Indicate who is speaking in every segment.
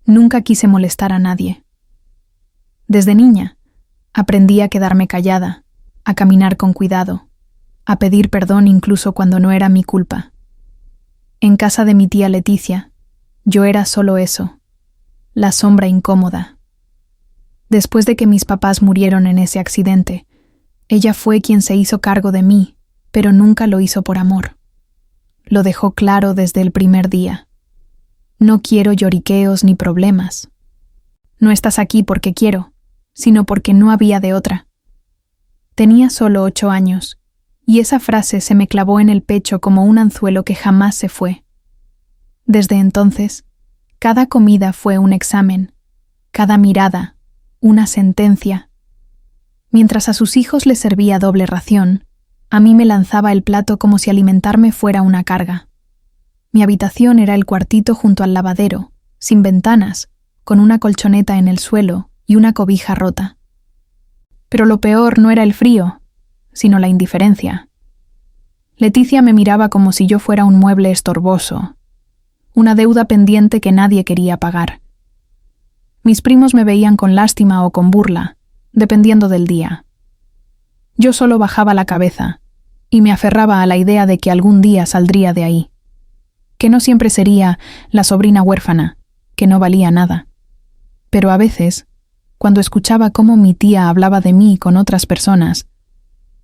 Speaker 1: Nunca quise molestar a nadie. Desde niña, aprendí a quedarme callada, a caminar con cuidado, a pedir perdón incluso cuando no era mi culpa. En casa de mi tía Leticia, yo era solo eso, la sombra incómoda. Después de que mis papás murieron en ese accidente, ella fue quien se hizo cargo de mí, pero nunca lo hizo por amor. Lo dejó claro desde el primer día. No quiero lloriqueos ni problemas. No estás aquí porque quiero, sino porque no había de otra. Tenía solo 8 años, y esa frase se me clavó en el pecho como un anzuelo que jamás se fue. Desde entonces, cada comida fue un examen, cada mirada, una sentencia. Mientras a sus hijos les servía doble ración, a mí me lanzaba el plato como si alimentarme fuera una carga. Mi habitación era el cuartito junto al lavadero, sin ventanas, con una colchoneta en el suelo y una cobija rota. Pero lo peor no era el frío, sino la indiferencia. Leticia me miraba como si yo fuera un mueble estorboso, una deuda pendiente que nadie quería pagar. Mis primos me veían con lástima o con burla, dependiendo del día. Yo solo bajaba la cabeza y me aferraba a la idea de que algún día saldría de ahí, que no siempre sería la sobrina huérfana, que no valía nada. Pero a veces, cuando escuchaba cómo mi tía hablaba de mí con otras personas,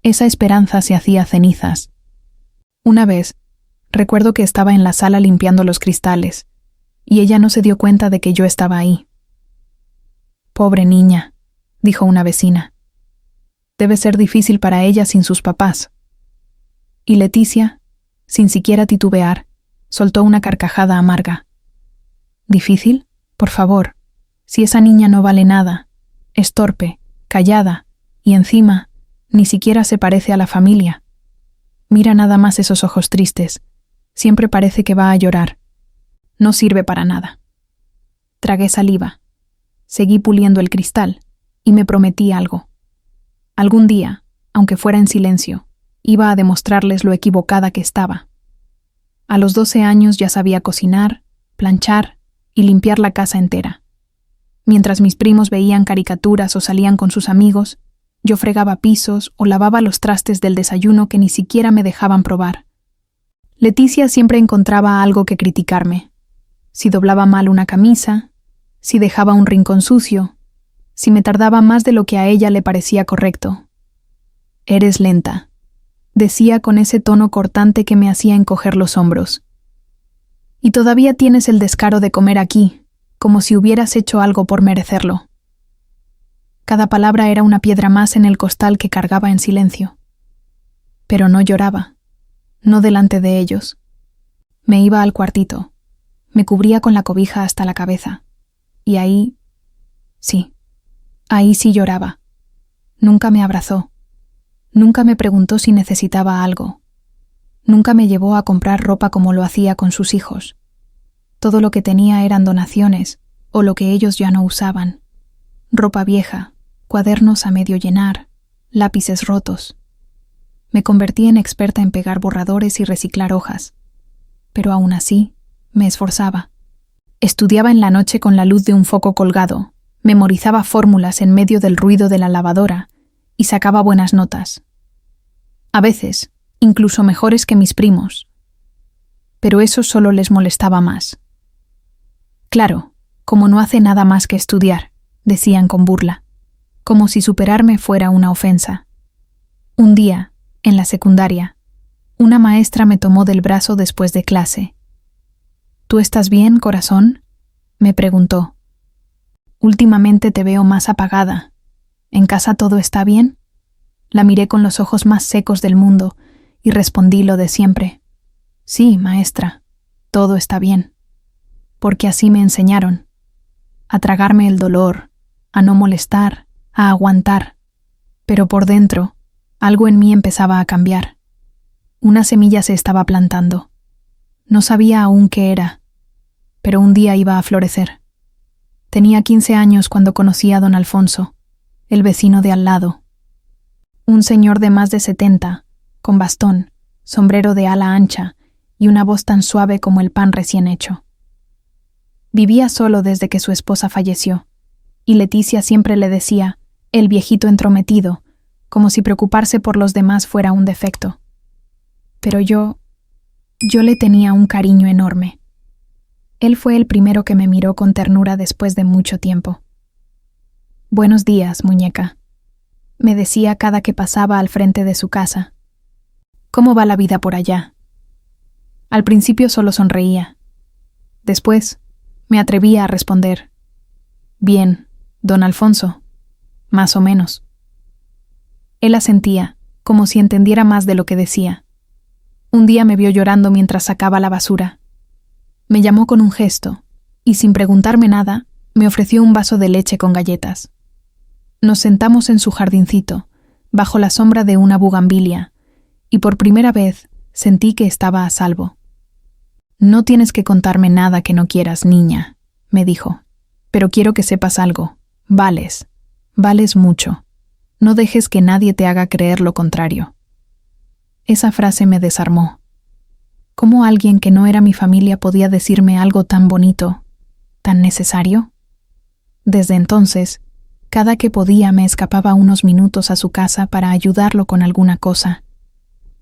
Speaker 1: esa esperanza se hacía cenizas. Una vez, recuerdo que estaba en la sala limpiando los cristales, y ella no se dio cuenta de que yo estaba ahí. «Pobre niña», dijo una vecina. «Debe ser difícil para ella sin sus papás». Y Leticia, sin siquiera titubear, soltó una carcajada amarga. «¿Difícil? Por favor, si esa niña no vale nada, es torpe, callada, y encima, ni siquiera se parece a la familia. Mira nada más esos ojos tristes, siempre parece que va a llorar. No sirve para nada». Tragué saliva, seguí puliendo el cristal, y me prometí algo. Algún día, aunque fuera en silencio, iba a demostrarles lo equivocada que estaba. A los 12 años ya sabía cocinar, planchar y limpiar la casa entera. Mientras mis primos veían caricaturas o salían con sus amigos, yo fregaba pisos o lavaba los trastes del desayuno que ni siquiera me dejaban probar. Leticia siempre encontraba algo que criticarme. Si doblaba mal una camisa, si dejaba un rincón sucio, si me tardaba más de lo que a ella le parecía correcto. «Eres lenta», decía con ese tono cortante que me hacía encoger los hombros. «Y todavía tienes el descaro de comer aquí, como si hubieras hecho algo por merecerlo». Cada palabra era una piedra más en el costal que cargaba en silencio. Pero no lloraba, no delante de ellos. Me iba al cuartito, me cubría con la cobija hasta la cabeza, y ahí sí lloraba. Nunca me abrazó. Nunca me preguntó si necesitaba algo. Nunca me llevó a comprar ropa como lo hacía con sus hijos. Todo lo que tenía eran donaciones, o lo que ellos ya no usaban. Ropa vieja, cuadernos a medio llenar, lápices rotos. Me convertí en experta en pegar borradores y reciclar hojas. Pero aún así, me esforzaba. Estudiaba en la noche con la luz de un foco colgado, memorizaba fórmulas en medio del ruido de la lavadora y sacaba buenas notas. A veces, incluso mejores que mis primos. Pero eso solo les molestaba más. «Claro, como no hace nada más que estudiar», decían con burla, como si superarme fuera una ofensa. Un día, en la secundaria, una maestra me tomó del brazo después de clase. «¿Tú estás bien, corazón?», me preguntó. «Últimamente te veo más apagada. ¿En casa todo está bien?». La miré con los ojos más secos del mundo y respondí lo de siempre. «Sí, maestra, todo está bien». Porque así me enseñaron. A tragarme el dolor, a no molestar, a aguantar. Pero por dentro, algo en mí empezaba a cambiar. Una semilla se estaba plantando. No sabía aún qué era, pero un día iba a florecer. Tenía 15 años cuando conocí a don Alfonso, el vecino de al lado. Un señor de más de 70, con bastón, sombrero de ala ancha y una voz tan suave como el pan recién hecho. Vivía solo desde que su esposa falleció, y Leticia siempre le decía, el viejito entrometido, como si preocuparse por los demás fuera un defecto. Pero yo le tenía un cariño enorme. Él fue el primero que me miró con ternura después de mucho tiempo. «Buenos días, muñeca», me decía cada que pasaba al frente de su casa. «¿Cómo va la vida por allá?» Al principio solo sonreía. Después, me atrevía a responder. «Bien, don Alfonso, más o menos». Él asentía, como si entendiera más de lo que decía. Un día me vio llorando mientras sacaba la basura. Me llamó con un gesto, y sin preguntarme nada, me ofreció un vaso de leche con galletas. Nos sentamos en su jardincito, bajo la sombra de una bugambilia, y por primera vez sentí que estaba a salvo. «No tienes que contarme nada que no quieras, niña», me dijo, «pero quiero que sepas algo. Vales mucho. No dejes que nadie te haga creer lo contrario». Esa frase me desarmó. ¿Cómo alguien que no era mi familia podía decirme algo tan bonito, tan necesario? Desde entonces, cada que podía me escapaba unos minutos a su casa para ayudarlo con alguna cosa.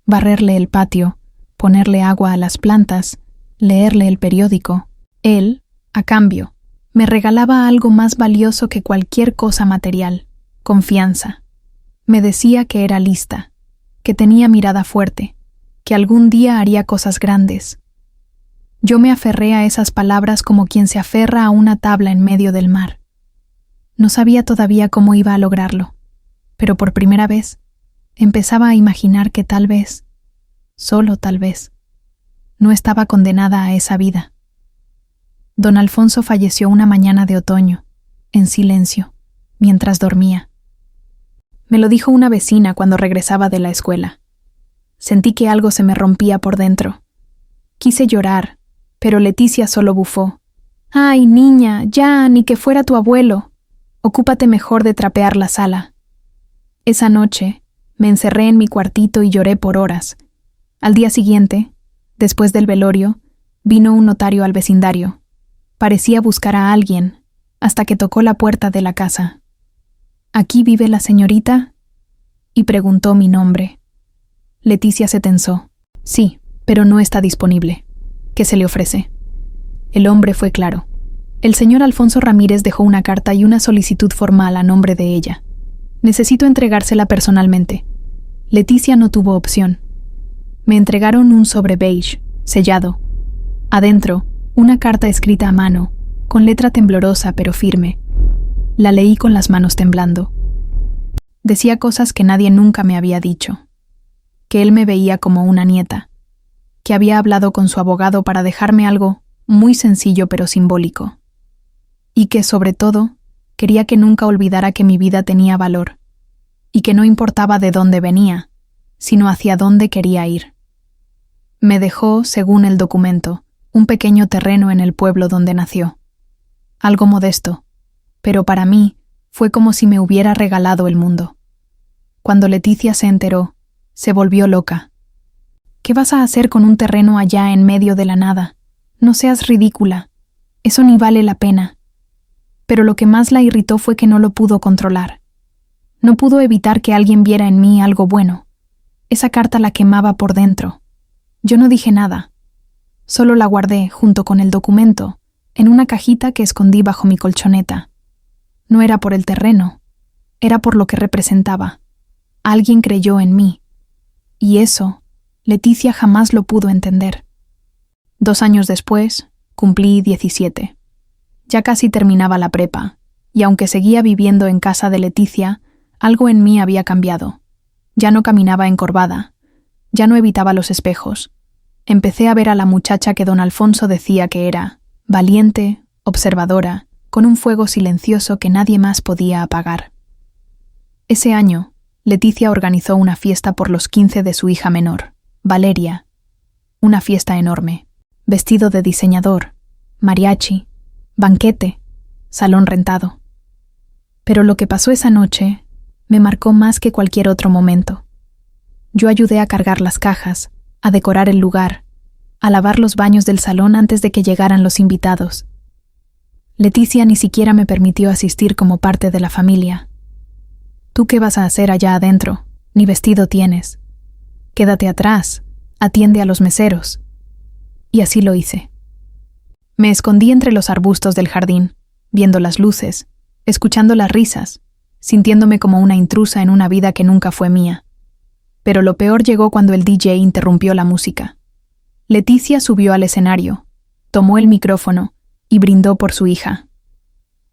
Speaker 1: Barrerle el patio, ponerle agua a las plantas, leerle el periódico. Él, a cambio, me regalaba algo más valioso que cualquier cosa material: confianza. Me decía que era lista, que tenía mirada fuerte, que algún día haría cosas grandes. Yo me aferré a esas palabras como quien se aferra a una tabla en medio del mar. No sabía todavía cómo iba a lograrlo, pero por primera vez empezaba a imaginar que tal vez, solo tal vez, no estaba condenada a esa vida. Don Alfonso falleció una mañana de otoño, en silencio, mientras dormía. Me lo dijo una vecina cuando regresaba de la escuela. Sentí que algo se me rompía por dentro. Quise llorar, pero Leticia solo bufó. «Ay, niña, ya, ni que fuera tu abuelo. Ocúpate mejor de trapear la sala». Esa noche, me encerré en mi cuartito y lloré por horas. Al día siguiente, después del velorio, vino un notario al vecindario. Parecía buscar a alguien, hasta que tocó la puerta de la casa. «¿Aquí vive la señorita?», y preguntó mi nombre. Leticia se tensó. «Sí, pero no está disponible. ¿Qué se le ofrece?». El hombre fue claro. El señor Alfonso Ramírez dejó una carta y una solicitud formal a nombre de ella. Necesito entregársela personalmente. Leticia no tuvo opción. Me entregaron un sobre beige, sellado. Adentro, una carta escrita a mano, con letra temblorosa pero firme. La leí con las manos temblando. Decía cosas que nadie nunca me había dicho. Que él me veía como una nieta. Que había hablado con su abogado para dejarme algo muy sencillo pero simbólico. Y que, sobre todo, quería que nunca olvidara que mi vida tenía valor. Y que no importaba de dónde venía, sino hacia dónde quería ir. Me dejó, según el documento, un pequeño terreno en el pueblo donde nació. Algo modesto, pero para mí fue como si me hubiera regalado el mundo. Cuando Leticia se enteró, se volvió loca. «¿Qué vas a hacer con un terreno allá en medio de la nada? No seas ridícula. Eso ni vale la pena». Pero lo que más la irritó fue que no lo pudo controlar. No pudo evitar que alguien viera en mí algo bueno. Esa carta la quemaba por dentro. Yo no dije nada. Solo la guardé, junto con el documento, en una cajita que escondí bajo mi colchoneta. No era por el terreno, era por lo que representaba. Alguien creyó en mí. Y eso, Leticia jamás lo pudo entender. 2 años después, cumplí 17. Ya casi terminaba la prepa, y aunque seguía viviendo en casa de Leticia, algo en mí había cambiado. Ya no caminaba encorvada, ya no evitaba los espejos. Empecé a ver a la muchacha que don Alfonso decía que era, valiente, observadora, con un fuego silencioso que nadie más podía apagar. Ese año, Leticia organizó una fiesta por los 15 de su hija menor, Valeria. Una fiesta enorme, vestido de diseñador, mariachi, banquete, salón rentado. Pero lo que pasó esa noche me marcó más que cualquier otro momento. Yo ayudé a cargar las cajas, a decorar el lugar, a lavar los baños del salón antes de que llegaran los invitados. Leticia ni siquiera me permitió asistir como parte de la familia. ¿Tú qué vas a hacer allá adentro? Ni vestido tienes. Quédate atrás, atiende a los meseros. Y así lo hice. Me escondí entre los arbustos del jardín, viendo las luces, escuchando las risas, sintiéndome como una intrusa en una vida que nunca fue mía. Pero lo peor llegó cuando el DJ interrumpió la música. Leticia subió al escenario, tomó el micrófono y brindó por su hija.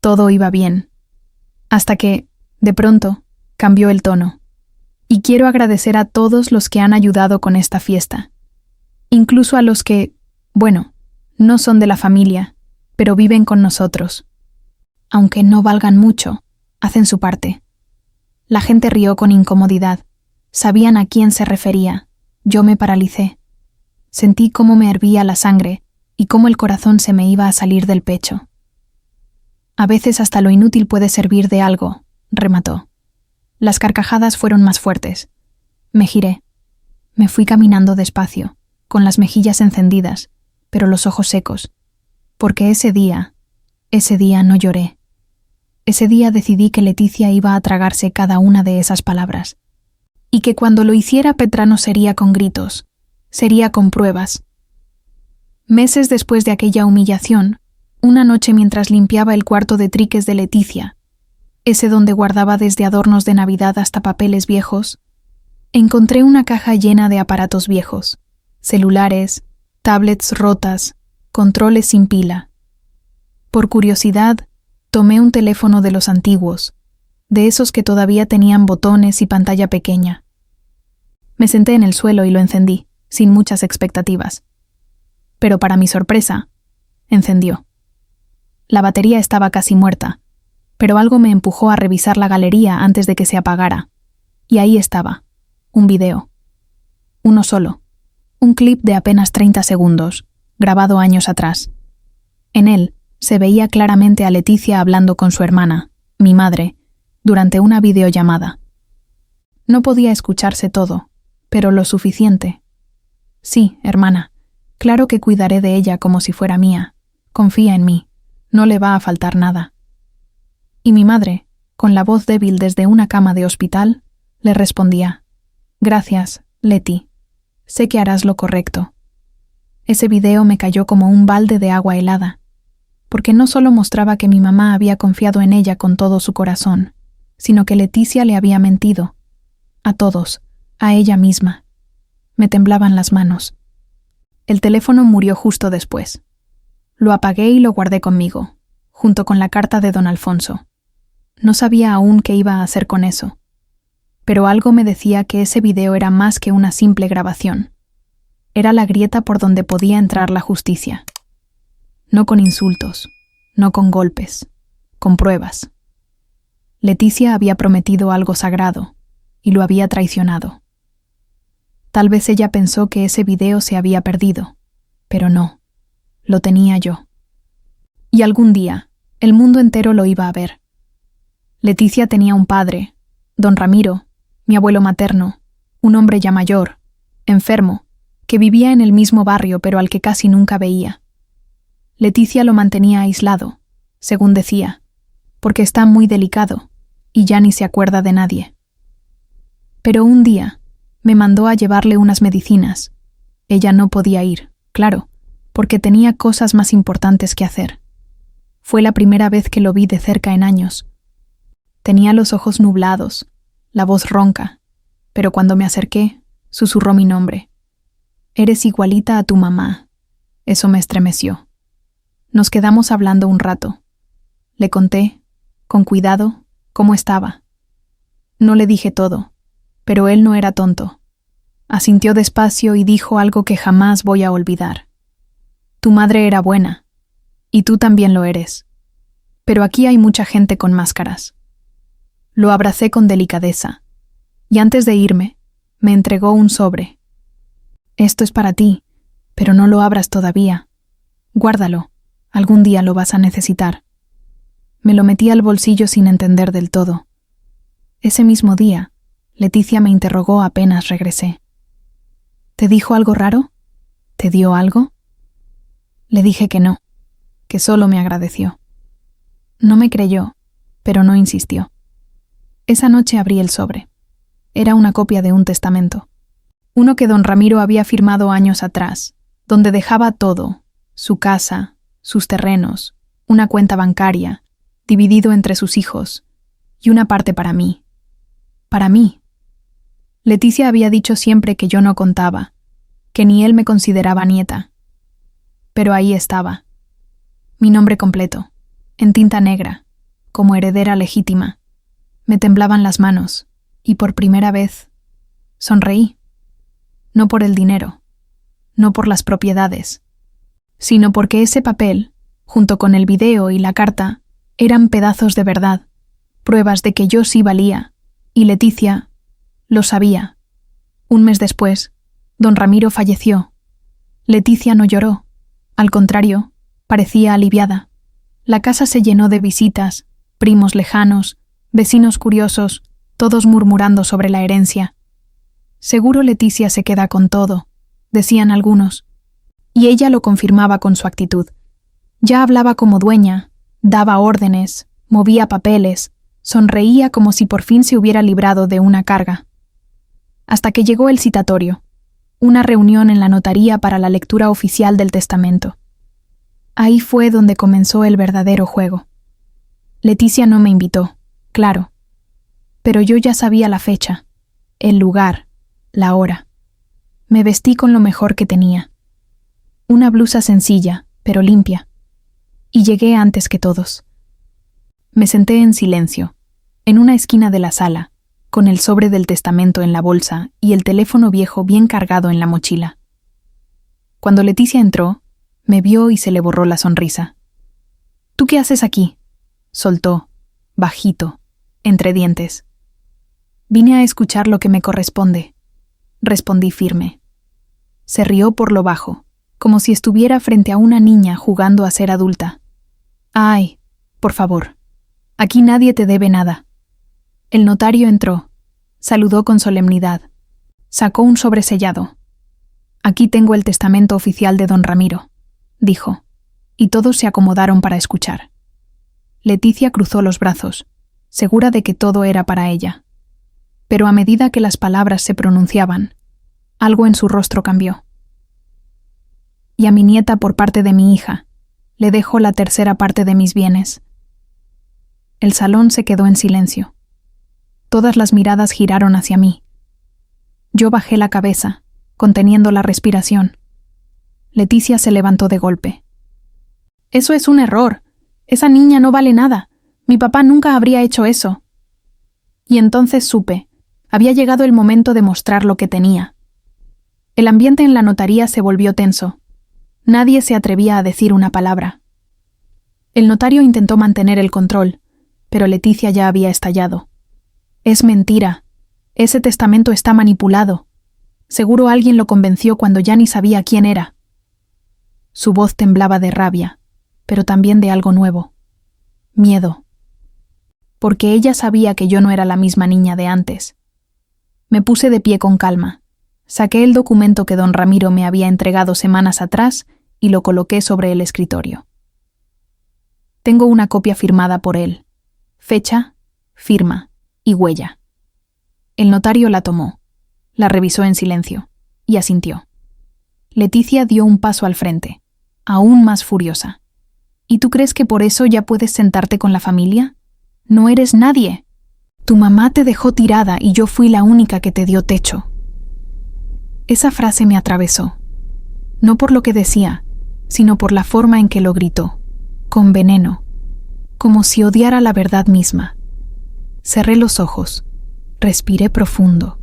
Speaker 1: Todo iba bien, hasta que, de pronto, cambió el tono. Y quiero agradecer a todos los que han ayudado con esta fiesta, incluso a los que, bueno, no son de la familia, pero viven con nosotros. Aunque no valgan mucho, hacen su parte. La gente rió con incomodidad. Sabían a quién se refería. Yo me paralicé. Sentí cómo me hervía la sangre y cómo el corazón se me iba a salir del pecho. A veces hasta lo inútil puede servir de algo, remató. Las carcajadas fueron más fuertes. Me giré. Me fui caminando despacio, con las mejillas encendidas, pero los ojos secos, porque ese día no lloré. Ese día decidí que Leticia iba a tragarse cada una de esas palabras, y que cuando lo hiciera Petra no sería con gritos, sería con pruebas. Meses después de aquella humillación, una noche mientras limpiaba el cuarto de triques de Leticia, ese donde guardaba desde adornos de Navidad hasta papeles viejos, encontré una caja llena de aparatos viejos, celulares, tablets rotas, controles sin pila. Por curiosidad, tomé un teléfono de los antiguos, de esos que todavía tenían botones y pantalla pequeña. Me senté en el suelo y lo encendí, sin muchas expectativas. Pero para mi sorpresa, encendió. La batería estaba casi muerta, pero algo me empujó a revisar la galería antes de que se apagara. Y ahí estaba, un video. Uno solo, un clip de apenas 30 segundos, grabado años atrás. En él se veía claramente a Leticia hablando con su hermana, mi madre, durante una videollamada. No podía escucharse todo, pero lo suficiente. Sí, hermana, claro que cuidaré de ella como si fuera mía. Confía en mí, no le va a faltar nada. Y mi madre, con la voz débil desde una cama de hospital, le respondía: Gracias, Leti. Sé que harás lo correcto. Ese video me cayó como un balde de agua helada, porque no solo mostraba que mi mamá había confiado en ella con todo su corazón, sino que Leticia le había mentido. A todos, a ella misma. Me temblaban las manos. El teléfono murió justo después. Lo apagué y lo guardé conmigo, junto con la carta de don Alfonso. No sabía aún qué iba a hacer con eso, pero algo me decía que ese video era más que una simple grabación. Era la grieta por donde podía entrar la justicia. No con insultos, no con golpes, con pruebas. Leticia había prometido algo sagrado y lo había traicionado. Tal vez ella pensó que ese video se había perdido, pero no, lo tenía yo. Y algún día, el mundo entero lo iba a ver. Leticia tenía un padre, don Ramiro, mi abuelo materno, un hombre ya mayor, enfermo, que vivía en el mismo barrio pero al que casi nunca veía. Leticia lo mantenía aislado, según decía, porque está muy delicado y ya ni se acuerda de nadie. Pero un día me mandó a llevarle unas medicinas. Ella no podía ir, claro, porque tenía cosas más importantes que hacer. Fue la primera vez que lo vi de cerca en años. Tenía los ojos nublados, la voz ronca, pero cuando me acerqué, susurró mi nombre. Eres igualita a tu mamá. Eso me estremeció. Nos quedamos hablando un rato. Le conté, con cuidado, cómo estaba. No le dije todo, pero él no era tonto. Asintió despacio y dijo algo que jamás voy a olvidar. Tu madre era buena, y tú también lo eres. Pero aquí hay mucha gente con máscaras. Lo abracé con delicadeza, y antes de irme, me entregó un sobre. Esto es para ti, pero no lo abras todavía. Guárdalo, algún día lo vas a necesitar. Me lo metí al bolsillo sin entender del todo. Ese mismo día, Leticia me interrogó apenas regresé. ¿Te dijo algo raro? ¿Te dio algo? Le dije que no, que solo me agradeció. No me creyó, pero no insistió. Esa noche abrí el sobre. Era una copia de un testamento. Uno que don Ramiro había firmado años atrás, donde dejaba todo, su casa, sus terrenos, una cuenta bancaria, dividido entre sus hijos, y una parte para mí. Para mí. Leticia había dicho siempre que yo no contaba, que ni él me consideraba nieta. Pero ahí estaba. Mi nombre completo, en tinta negra, como heredera legítima. Me temblaban las manos, y por primera vez sonreí. No por el dinero, no por las propiedades, sino porque ese papel, junto con el video y la carta, eran pedazos de verdad, pruebas de que yo sí valía, y Leticia lo sabía. Un mes después, don Ramiro falleció. Leticia no lloró, al contrario, parecía aliviada. La casa se llenó de visitas, primos lejanos, vecinos curiosos, todos murmurando sobre la herencia. Seguro Leticia se queda con todo, decían algunos, y ella lo confirmaba con su actitud. Ya hablaba como dueña, daba órdenes, movía papeles, sonreía como si por fin se hubiera librado de una carga. Hasta que llegó el citatorio, una reunión en la notaría para la lectura oficial del testamento. Ahí fue donde comenzó el verdadero juego. Leticia no me invitó, claro, pero yo ya sabía la fecha, el lugar, la hora. Me vestí con lo mejor que tenía. Una blusa sencilla, pero limpia. Y llegué antes que todos. Me senté en silencio, en una esquina de la sala, con el sobre del testamento en la bolsa y el teléfono viejo bien cargado en la mochila. Cuando Leticia entró, me vio y se le borró la sonrisa. ¿Tú qué haces aquí?, soltó, bajito, entre dientes. Vine a escuchar lo que me corresponde, respondí firme. Se rió por lo bajo, como si estuviera frente a una niña jugando a ser adulta. Ay, por favor, aquí nadie te debe nada. El notario entró, saludó con solemnidad, sacó un sobresellado. Aquí tengo el testamento oficial de don Ramiro, dijo, y todos se acomodaron para escuchar. Leticia cruzó los brazos, segura de que todo era para ella. Pero a medida que las palabras se pronunciaban, algo en su rostro cambió. Y a mi nieta por parte de mi hija, le dejo la tercera parte de mis bienes. El salón se quedó en silencio. Todas las miradas giraron hacia mí. Yo bajé la cabeza, conteniendo la respiración. Leticia se levantó de golpe. Eso es un error. Esa niña no vale nada. Mi papá nunca habría hecho eso. Y entonces supe. Había llegado el momento de mostrar lo que tenía. El ambiente en la notaría se volvió tenso. Nadie se atrevía a decir una palabra. El notario intentó mantener el control, pero Leticia ya había estallado. Es mentira. Ese testamento está manipulado. Seguro alguien lo convenció cuando ya ni sabía quién era. Su voz temblaba de rabia, pero también de algo nuevo. Miedo. Porque ella sabía que yo no era la misma niña de antes. Me puse de pie con calma. Saqué el documento que don Ramiro me había entregado semanas atrás y lo coloqué sobre el escritorio. Tengo una copia firmada por él. Fecha, firma y huella. El notario la tomó, la revisó en silencio y asintió. Leticia dio un paso al frente, aún más furiosa. ¿Y tú crees que por eso ya puedes sentarte con la familia? No eres nadie. Tu mamá te dejó tirada y yo fui la única que te dio techo. Esa frase me atravesó, no por lo que decía, sino por la forma en que lo gritó, con veneno, como si odiara la verdad misma. Cerré los ojos, respiré profundo.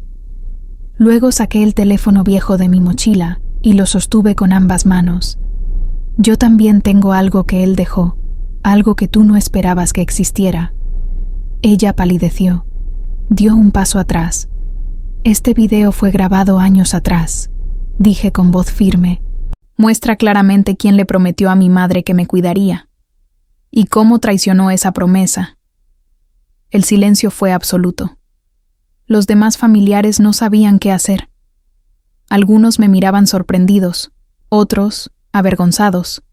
Speaker 1: Luego saqué el teléfono viejo de mi mochila y lo sostuve con ambas manos. Yo también tengo algo que él dejó, algo que tú no esperabas que existiera. Ella palideció, dio un paso atrás. Este video fue grabado años atrás, dije con voz firme. Muestra claramente quién le prometió a mi madre que me cuidaría. Y cómo traicionó esa promesa. El silencio fue absoluto. Los demás familiares no sabían qué hacer. Algunos me miraban sorprendidos, otros avergonzados.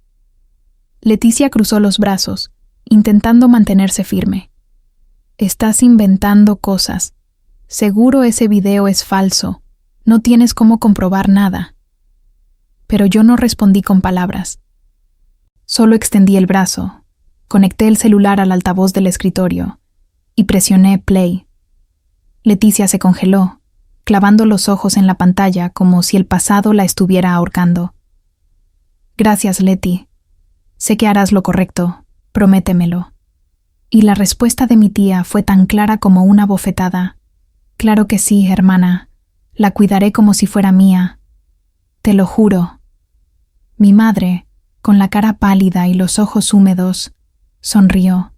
Speaker 1: Leticia cruzó los brazos intentando mantenerse firme. Estás inventando cosas. Seguro ese video es falso. No tienes cómo comprobar nada. Pero yo no respondí con palabras. Solo extendí el brazo, conecté el celular al altavoz del escritorio y presioné play. Leticia se congeló, clavando los ojos en la pantalla como si el pasado la estuviera ahorcando. Gracias, Leti. Sé que harás lo correcto, prométemelo. Y la respuesta de mi tía fue tan clara como una bofetada. Claro que sí, hermana. La cuidaré como si fuera mía. Te lo juro. Mi madre, con la cara pálida y los ojos húmedos, sonrió.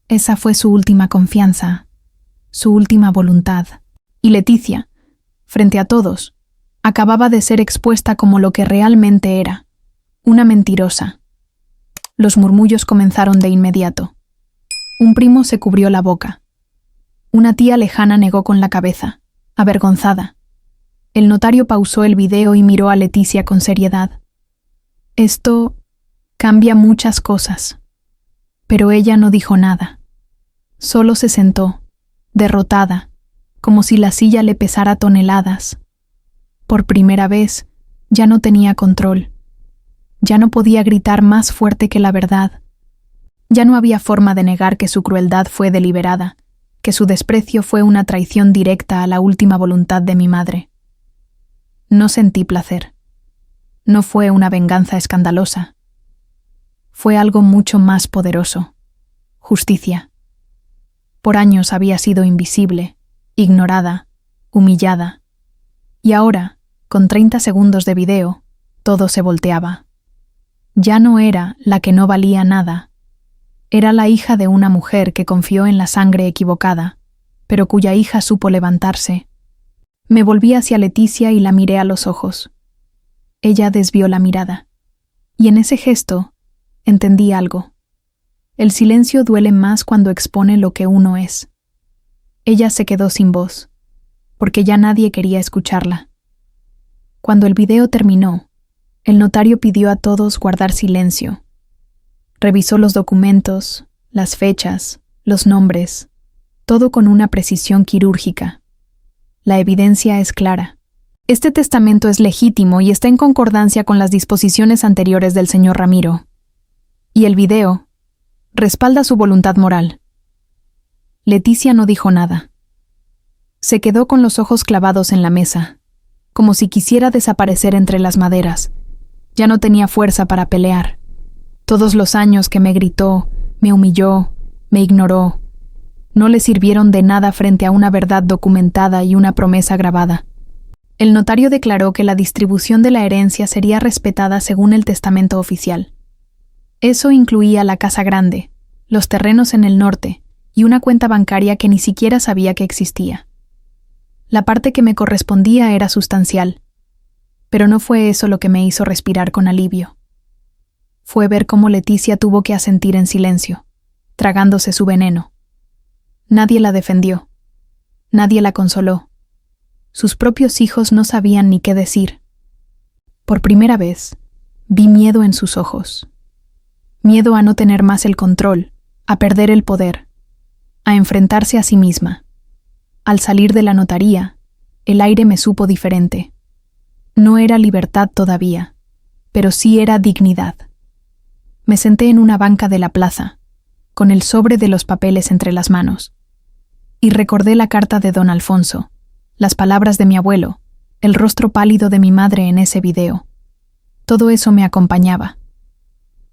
Speaker 1: Esa fue su última confianza, su última voluntad. Y Leticia, frente a todos, acababa de ser expuesta como lo que realmente era, una mentirosa. Los murmullos comenzaron de inmediato. Un primo se cubrió la boca. Una tía lejana negó con la cabeza, avergonzada. El notario pausó el video y miró a Leticia con seriedad. Esto cambia muchas cosas. Pero ella no dijo nada. Solo se sentó, derrotada, como si la silla le pesara toneladas. Por primera vez, ya no tenía control. Ya no podía gritar más fuerte que la verdad. Ya no había forma de negar que su crueldad fue deliberada, que su desprecio fue una traición directa a la última voluntad de mi madre. No sentí placer. No fue una venganza escandalosa. Fue algo mucho más poderoso. Justicia. Por años había sido invisible, ignorada, humillada. Y ahora, con 30 segundos de video, todo se volteaba. Ya no era la que no valía nada. Era la hija de una mujer que confió en la sangre equivocada, pero cuya hija supo levantarse. Me volví hacia Leticia y la miré a los ojos. Ella desvió la mirada. Y en ese gesto, entendí algo. El silencio duele más cuando expone lo que uno es. Ella se quedó sin voz, porque ya nadie quería escucharla. Cuando el video terminó, el notario pidió a todos guardar silencio. Revisó los documentos, las fechas, los nombres, todo con una precisión quirúrgica. La evidencia es clara. Este testamento es legítimo y está en concordancia con las disposiciones anteriores del señor Ramiro. Y el video respalda su voluntad moral. Leticia no dijo nada. Se quedó con los ojos clavados en la mesa, como si quisiera desaparecer entre las maderas. Ya no tenía fuerza para pelear. Todos los años que me gritó, me humilló, me ignoró, no le sirvieron de nada frente a una verdad documentada y una promesa grabada. El notario declaró que la distribución de la herencia sería respetada según el testamento oficial. Eso incluía la casa grande, los terrenos en el norte y una cuenta bancaria que ni siquiera sabía que existía. La parte que me correspondía era sustancial, pero no fue eso lo que me hizo respirar con alivio. Fue ver cómo Leticia tuvo que asentir en silencio, tragándose su veneno. Nadie la defendió. Nadie la consoló. Sus propios hijos no sabían ni qué decir. Por primera vez, vi miedo en sus ojos. Miedo a no tener más el control, a perder el poder, a enfrentarse a sí misma. Al salir de la notaría, el aire me supo diferente. No era libertad todavía, pero sí era dignidad. Me senté en una banca de la plaza, con el sobre de los papeles entre las manos, y recordé la carta de don Alfonso, las palabras de mi abuelo, el rostro pálido de mi madre en ese video. Todo eso me acompañaba.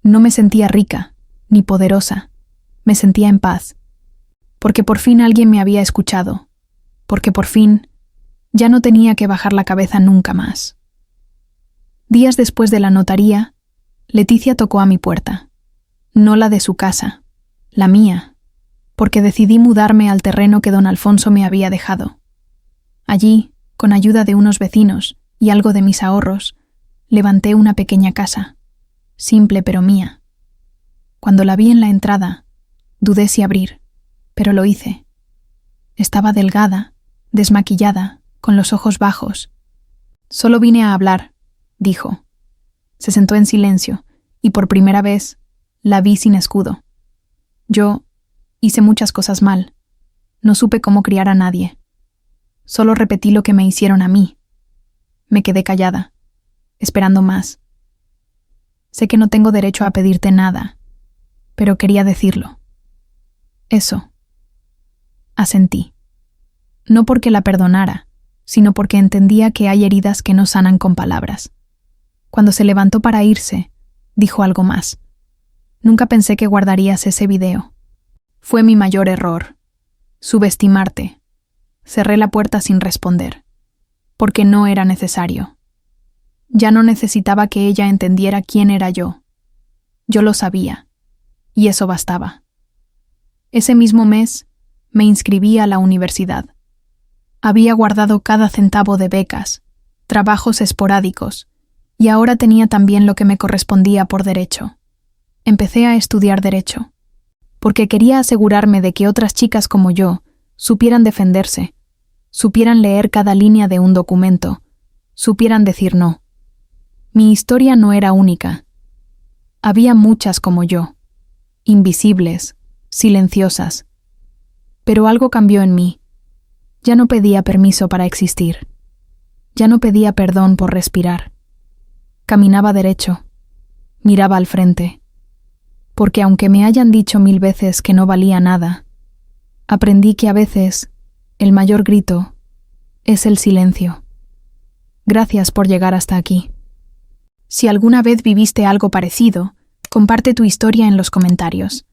Speaker 1: No me sentía rica, ni poderosa, me sentía en paz, porque por fin alguien me había escuchado, porque por fin ya no tenía que bajar la cabeza nunca más. Días después de la notaría, Leticia tocó a mi puerta. No la de su casa, la mía, porque decidí mudarme al terreno que don Alfonso me había dejado. Allí, con ayuda de unos vecinos y algo de mis ahorros, levanté una pequeña casa, simple pero mía. Cuando la vi en la entrada, dudé si abrir, pero lo hice. Estaba delgada, desmaquillada, con los ojos bajos. «Solo vine a hablar», dijo. Se sentó en silencio, y por primera vez la vi sin escudo. Yo hice muchas cosas mal. No supe cómo criar a nadie. Solo repetí lo que me hicieron a mí. Me quedé callada, esperando más. Sé que no tengo derecho a pedirte nada, pero quería decirlo. Eso. Asentí. No porque la perdonara, sino porque entendía que hay heridas que no sanan con palabras. Cuando se levantó para irse, dijo algo más. Nunca pensé que guardarías ese video. Fue mi mayor error. Subestimarte. Cerré la puerta sin responder, porque no era necesario. Ya no necesitaba que ella entendiera quién era yo. Yo lo sabía, y eso bastaba. Ese mismo mes, me inscribí a la universidad. Había guardado cada centavo de becas, trabajos esporádicos, y ahora tenía también lo que me correspondía por derecho. Empecé a estudiar derecho, porque quería asegurarme de que otras chicas como yo supieran defenderse, supieran leer cada línea de un documento, supieran decir no. Mi historia no era única. Había muchas como yo, invisibles, silenciosas. Pero algo cambió en mí. Ya no pedía permiso para existir. Ya no pedía perdón por respirar. Caminaba derecho. Miraba al frente. Porque aunque me hayan dicho 1000 veces que no valía nada, aprendí que a veces el mayor grito es el silencio. Gracias por llegar hasta aquí. Si alguna vez viviste algo parecido, comparte tu historia en los comentarios.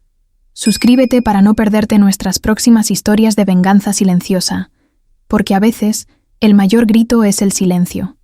Speaker 1: Suscríbete para no perderte nuestras próximas historias de venganza silenciosa, porque a veces el mayor grito es el silencio.